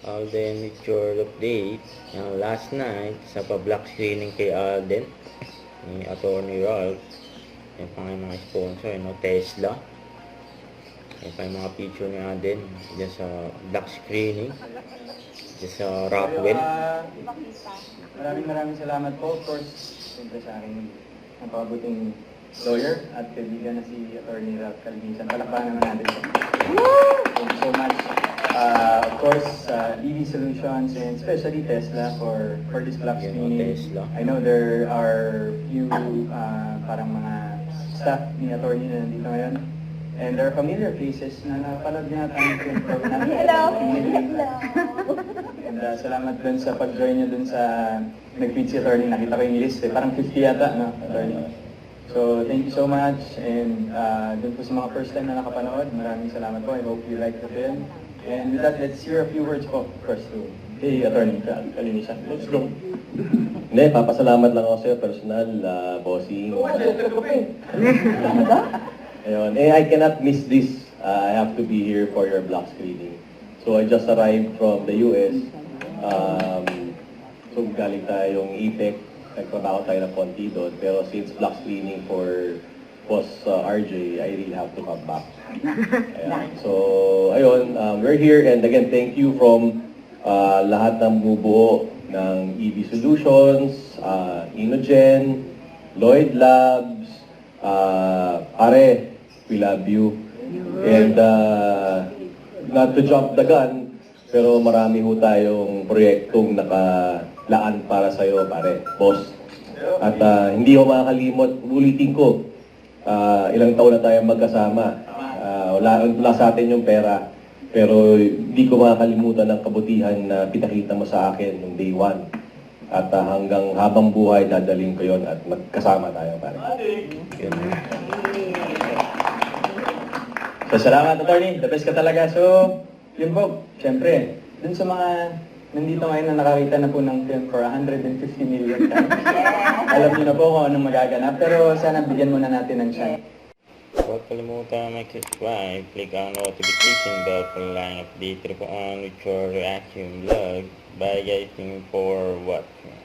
Alden with your update. Last night, sa pa-block screening kay Alden, ni Attorney Ralph, yung pa nga mga sponsor, Tesla. Yung pa yung mga picture ni Alden, dyan sa block screening, dyan sa Rockwell. Maraming salamat po, of course, siyempre sa aking napakabuting lawyer at kaibigan na si Attorney Ralph Calvinsan. Palakpakan naman natin siya. Thank you so much. Of course, EV Solutions and especially Tesla for this block screening. Tesla. I know there are few parang mga staff ni Attorney na nandito ngayon. And there are familiar faces na napanood niya tayo yung program natin. Hello! And salamat dun sa pag-join niyo dun sa nag-feed si Attorney. Nakita ko yung list parang 50 yata, no, Attorney? So, thank you so much. And dun po sa mga first time na nakapanood, maraming salamat po. I hope you like the film. And with that, let's hear a few words po first to Attorney Calvinsan. Let's go. Hindi, papasalamat lang ako sa'yo, personal, bossing. Ayun, I cannot miss this. I have to be here for your block screening. So I just arrived from the US. So galing tayong APEC, nagtrabaho tayo ng konti doon. Pero since block screening for Boss RJ, I really have to come back. Ayan. So, ayun, we're here and again, thank you from lahat ng bumubuo ng EV Solutions, Inogen, Lloyd Labs, Are, we love you. And not to jump the gun, pero marami ho tayong proyektong nakalaan para sa'yo, pare, boss. At hindi ko makakalimot, ulitin ko, ilang taon na tayong magkasama. Wala sa atin yung pera, pero hindi ko makakalimutan ang kabutihan na pinakita mo sa akin nung day one. At hanggang habang buhay, dadaling ko yon at magkasama tayo, pare. So, salamat, Attorney. The best ka talaga. So, yun po, syempre, dun sa mga nandito ngayon na nakakita na po ng film for 150 million times. Alam niyo na po kung anong magaganap, pero sana bigyan muna natin ng chance. Huwag kalimutan mag-subscribe, click ang notification bell para lang update po on with your reaction vlog. Bye guys, thank you for watching.